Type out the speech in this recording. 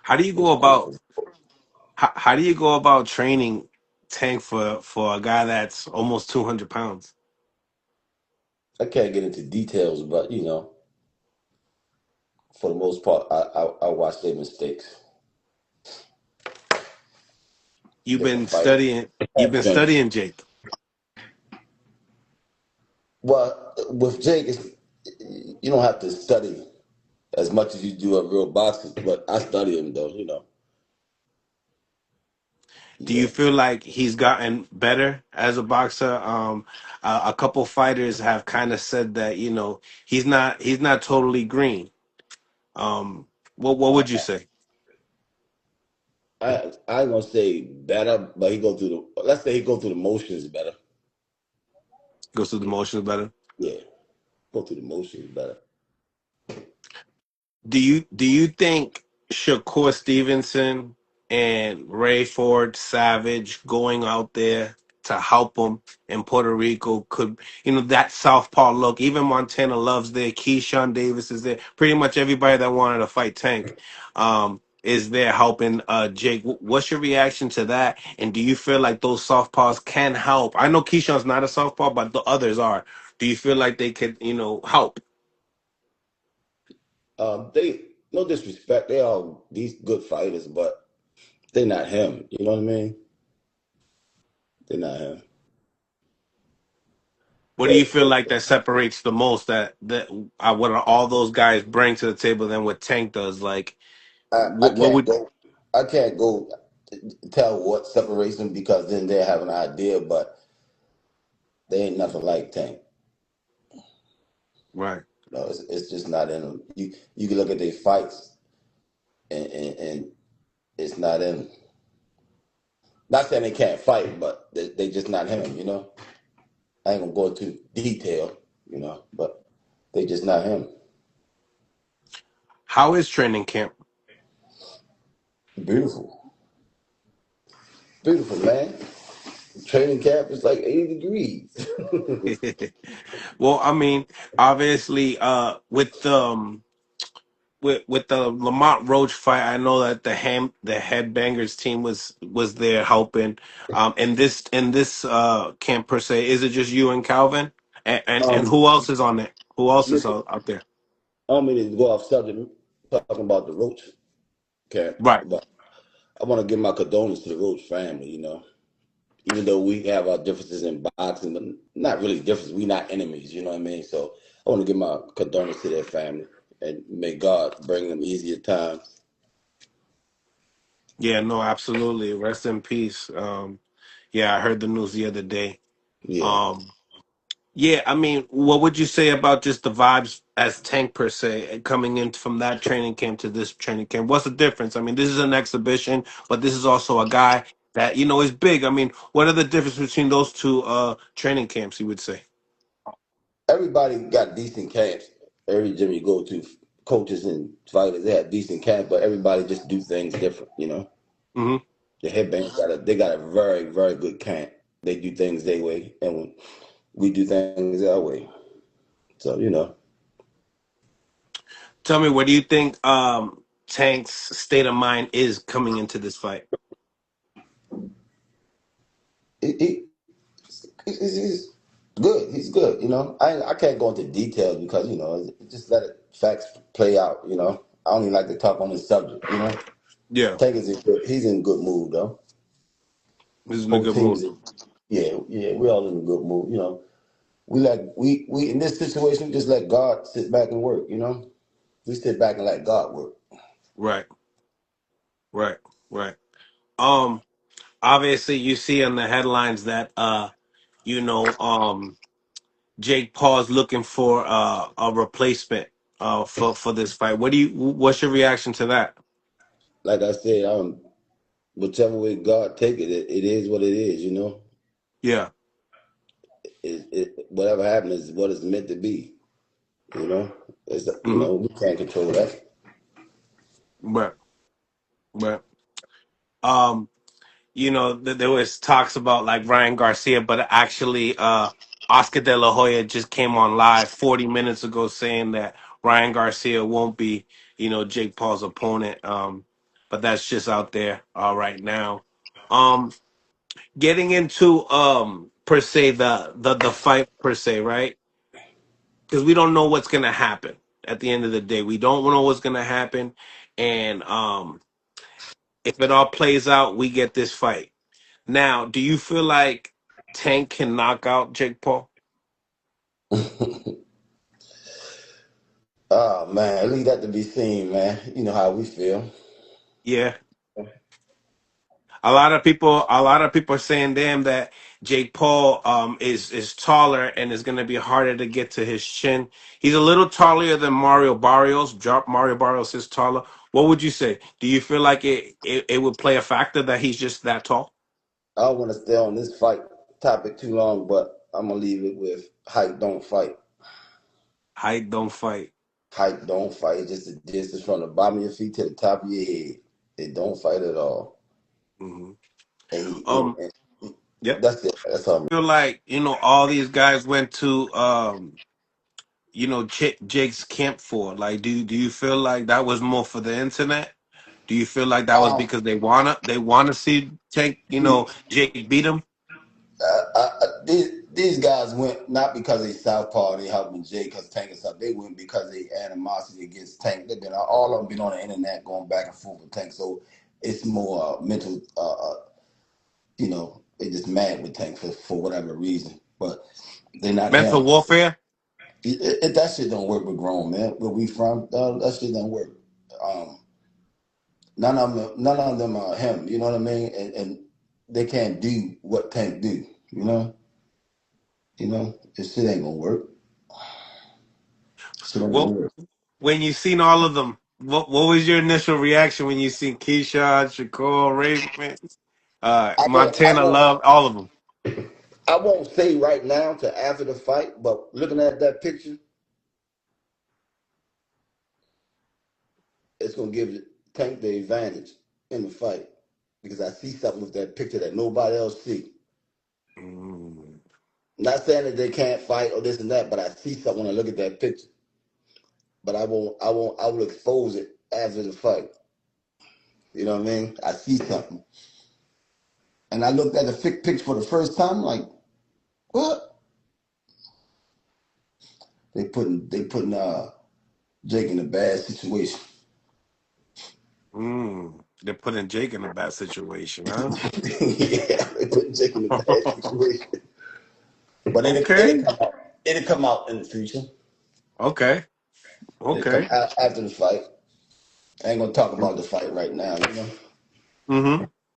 How do you go about how do you go about training Tank for a guy that's almost 200 pounds? I can't get into details, but for the most part, I watch their mistakes. You've They can been fight. studying. You've Have been strength. studying Jake. Well, with Jake, you don't have to study as much as you do a real boxer, but I study him though. Do you Yeah. feel like he's gotten better as a boxer? A couple fighters have kind of said that he's not totally green. What would you say? I ain't gonna say better, but he go through the. Let's say he go through the motions better. Goes through the motions better. Yeah, go through the motions better. Do you think Shakur Stevenson and Ray Ford Savage going out there to help him in Puerto Rico could, that southpaw look? Even Montana Love's there. Keyshawn Davis is there. Pretty much everybody that wanted to fight Tank is there helping Jake. What's your reaction to that? And do you feel like those southpaws can help? I know Keyshawn's not a southpaw, but the others are. Do you feel like they could, help? They no disrespect, they all these good fighters, but they're not him. You know what I mean? They're not him. What do you feel like that separates the most that what all those guys bring to the table than what Tank does? Like, I what can't would go. I can't go tell what separates them because then they have an idea, but they ain't nothing like Tank. right? No, it's just not in them. You can look at their fights and it's not in 'em. Not saying they can't fight, but they just not him. I ain't gonna go into detail. But they just not him. How is training camp? Beautiful, beautiful man. Training camp is like 80 degrees. Well, I mean, obviously, with the Lamont Roach fight, I know that the Headbangers team was there helping. In this camp per se, is it just you and Calvin? And um, who else is on it? Who else is listen, out there? I don't mean to go off subject talking about the Roach camp, Right. but I want to give my condolences to the Roach family. Even though we have our differences in boxing, but not really differences. We not enemies. You know what I mean? So I want to give my condolences to their family, and may God bring them easier times. Yeah, no, absolutely. Rest in peace. Yeah, I heard the news the other day. Yeah. Um, yeah, I mean, what would you say about just the vibes as Tank per se coming in from that training camp to this training camp? What's the difference? I mean, this is an exhibition, but this is also a guy that is big. I mean, what are the difference between those two training camps? You would say? Everybody got decent camps. Every gym you go to, coaches and fighters, they have decent camps, but everybody just do things different. Hmm. The headbangers got a very, very good camp. They do things their way, and we do things our way. So. Tell me, what do you think Tank's state of mind is coming into this fight? He, he, he's good. He's good. I can't go into details because just let it facts play out. I don't even like to talk on this subject. Yeah, Tank is in good. He's in good mood though. this is in a Whole good mood. team's in. Yeah, yeah. We're all in a good mood. We in this situation just let God sit back and work. We sit back and let God work. Right, right, right. Um, Obviously you see in the headlines that you know Jake Paul's looking for a replacement for this fight. What's your reaction to that? Like I said, whichever way God take it, it is what it is. Yeah. Whatever happens is what it's meant to be. You know, Hmm. we can't control that. Right. Right. Um, there was talks about like Ryan Garcia, but actually Oscar De La Hoya just came on live 40 minutes ago saying that Ryan Garcia won't be, Jake Paul's opponent. but that's just out there right now. Um, Getting into per se the fight per se, right? Because we don't know what's gonna happen at the end of the day. We don't know what's gonna happen, and if it all plays out, we get this fight. Now, do you feel like Tank can knock out Jake Paul? Oh man, leave that to be seen, man. You know how we feel. Yeah. A lot of people are saying, damn, that Jake Paul is taller and is going to be harder to get to his chin. He's a little taller than Mario Barrios. Mario Barrios is taller. What would you say? Do you feel like it would play a factor that he's just that tall? I don't want to stay on this fight topic too long, but I'm gonna leave it with height don't fight. Height don't fight. Height don't fight. It's just the distance from the bottom of your feet to the top of your head. It don't fight at all. Hmm. And, Um. Yep. that's it. That's all. Feel like all these guys went to Jake's camp for. Like, do you feel like that was more for the internet? Do you feel like that was Um, because they wanna see Tank, Jake beat him? these guys went not because they southpaw, they helping Jay because Tank is up. They went because they animosity against Tank. They've been all of them been on the internet going back and forth with Tank. So it's more mental. They just mad with Tank for whatever reason. But they're not him. Mental warfare. That shit don't work with grown men. Where we from, that shit don't work. Um, none of them are him. You know what I mean? And they can't do what Tank do. This shit ain't gonna work. Shit ain't gonna Well, work. when you seen all of them, what was your initial reaction when you seen Keyshawn, Shakur, Raven, I won't. I Montana? won't. Love all of them. I won't say right now to after the fight, but looking at that picture, it's gonna give Tank the advantage in the fight because I see something with that picture that nobody else see. Mm. Not saying that they can't fight or this and that, but I see something when I look at that picture. But I won't. I won't. I will expose it after the fight. You know what I mean? I see something, and I looked at the picture for the first time. Like, what? They putting Jake in a bad situation. They're putting Jake in a bad situation, huh? Yeah, they putting Jake in a bad situation. But it'll Okay, come out. It'll come out in the future. okay, It'll come okay. out after the fight. I ain't gonna talk about the fight right now.